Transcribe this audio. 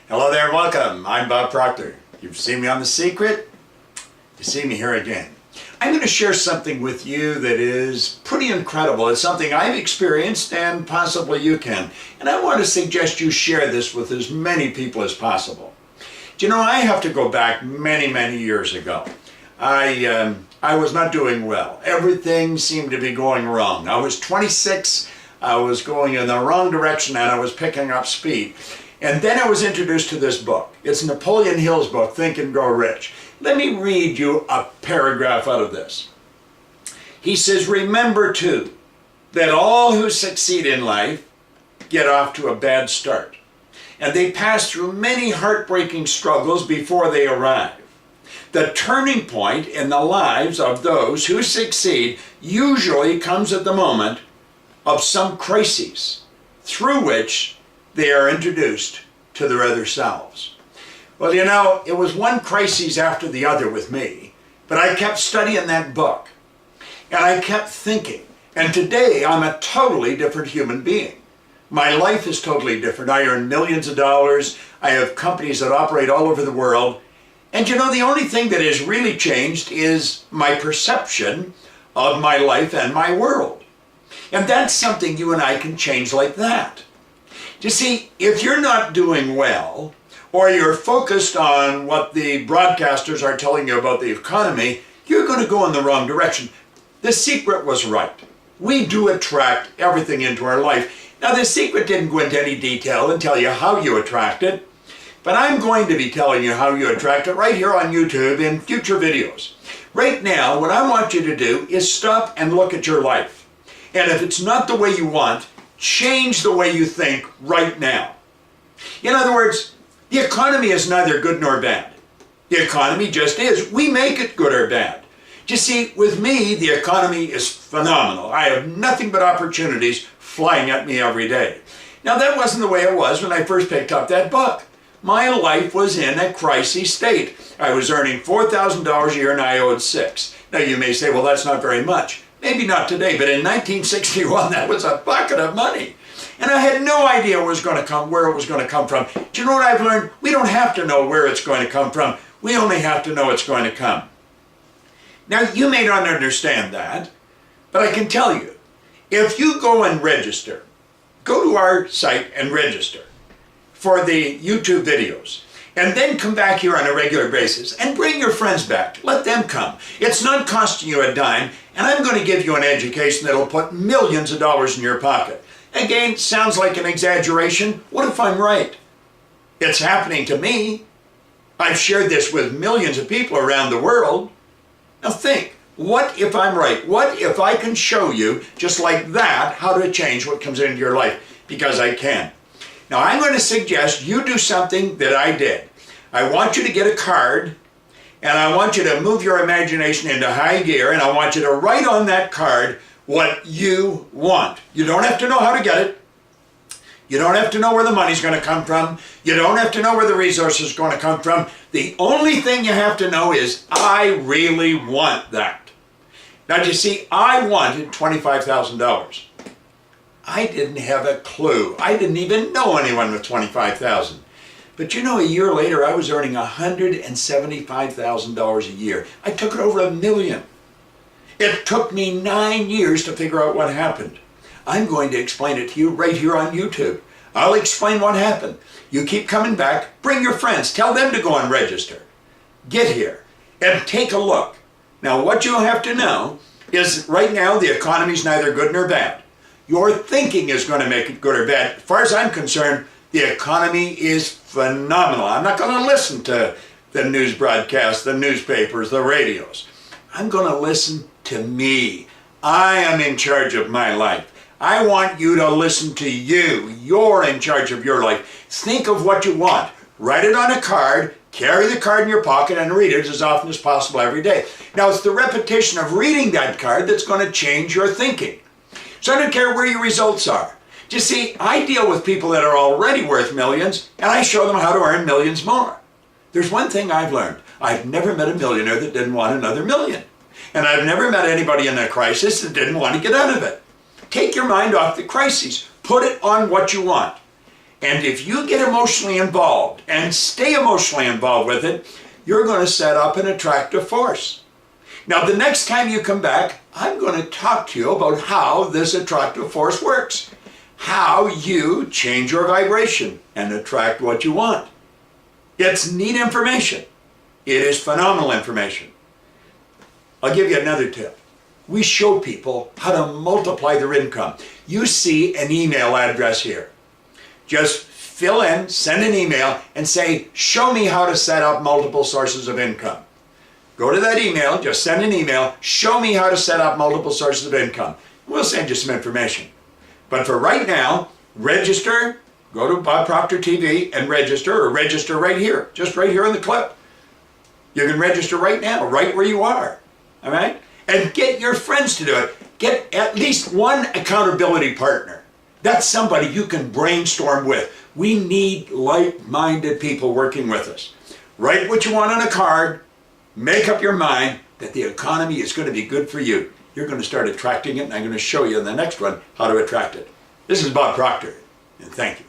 Hello there and welcome. I'm Bob Proctor. You've seen me on The Secret. You see me here again. I'm going to share something with you that is pretty incredible. It's something I've experienced and possibly you can. And I want to suggest you share this with as many people as possible. Do you know, I have to go back many years ago. I was not doing well. Everything seemed to be going wrong. I was 26. I was going in the wrong direction and I was picking up speed. And then I was introduced to this book. It's Napoleon Hill's book, Think and Grow Rich. Let me read you a paragraph out of this. He says, remember too, that all who succeed in life get off to a bad start. And they pass through many heartbreaking struggles before they arrive. The turning point in the lives of those who succeed usually comes at the moment of some crises through which they are introduced to their other selves. Well, you know, it was one crisis after the other with me, but I kept studying that book, and I kept thinking, and today I'm a totally different human being. My life is totally different. I earn millions of dollars. I have companies that operate all over the world, and you know, the only thing that has really changed is my perception of my life and my world. And that's something you and I can change like that. You see, if you're not doing well, or you're focused on what the broadcasters are telling you about the economy, you're going to go in the wrong direction. The Secret was right. We do attract everything into our life. Now, The Secret didn't go into any detail and tell you how you attract it, but I'm going to be telling you how you attract it right here on YouTube in future videos. Right now, what I want you to do is stop and look at your life. And if it's not the way you want, change the way you think right now. In other words, the economy is neither good nor bad. The economy just is. We make it good or bad. You see, with me, the economy is phenomenal. I have nothing but opportunities flying at me every day. Now, that wasn't the way it was when I first picked up that book. My life was in a crisis state. I was earning $4,000 a year and I owed $6,000. Now, you may say, well, that's not very much. Maybe not today, but in 1961, that was a bucket of money. And I had no idea where it was going to come from. Do you know what I've learned? We don't have to know where it's going to come from. We only have to know it's going to come. Now, you may not understand that, but I can tell you, if you go and register, go to our site and register for the YouTube videos, and then come back here on a regular basis and bring your friends back. Let them come. It's not costing you a dime, and I'm going to give you an education that'll put millions of dollars in your pocket. Again, sounds like an exaggeration. What if I'm right? It's happening to me. I've shared this with millions of people around the world. Now think, what if I'm right? What if I can show you, just like that, how to change what comes into your life? Because I can. Now, I'm going to suggest you do something that I did. I want you to get a card, and I want you to move your imagination into high gear, and I want you to write on that card what you want. You don't have to know how to get it. You don't have to know where the money's going to come from. You don't have to know where the resources are going to come from. The only thing you have to know is, I really want that. Now, you see, I wanted $25,000. I didn't have a clue. I didn't even know anyone with $25,000. But you know, a year later, I was earning $175,000 a year. I took it over $1 million. It took me 9 years to figure out what happened. I'm going to explain it to you right here on YouTube. I'll explain what happened. You keep coming back. Bring your friends. Tell them to go and register. Get here and take a look. Now, what you have to know is right now, the economy's neither good nor bad. Your thinking is going to make it good or bad. As far as I'm concerned, the economy is phenomenal. I'm not going to listen to the news broadcasts, the newspapers, the radios. I'm going to listen to me. I am in charge of my life. I want you to listen to you. You're in charge of your life. Think of what you want. Write it on a card. Carry the card in your pocket and read it as often as possible every day. Now, it's the repetition of reading that card that's going to change your thinking. So I don't care where your results are. You see, I deal with people that are already worth millions, and I show them how to earn millions more. There's one thing I've learned. I've never met a millionaire that didn't want another million. And I've never met anybody in a crisis that didn't want to get out of it. Take your mind off the crises. Put it on what you want. And if you get emotionally involved and stay emotionally involved with it, you're going to set up an attractive force. Now, the next time you come back, I'm going to talk to you about how this attractive force works. How you change your vibration and attract what you want. It's neat information. It is phenomenal information. I'll give you another tip. We show people how to multiply their income. You see an email address here. Just fill in, send an email, and say, show me how to set up multiple sources of income. Go to that email, just send an email, show me how to set up multiple sources of income. We'll send you some information. But for right now, register, go to Bob Proctor TV and register, or register right here, just right here in the clip. You can register right now, right where you are, all right? And get your friends to do it. Get at least one accountability partner. That's somebody you can brainstorm with. We need like-minded people working with us. Write what you want on a card, make up your mind that the economy is going to be good for you. You're going to start attracting it, and I'm going to show you in the next one how to attract it. This is Bob Proctor, and thank you.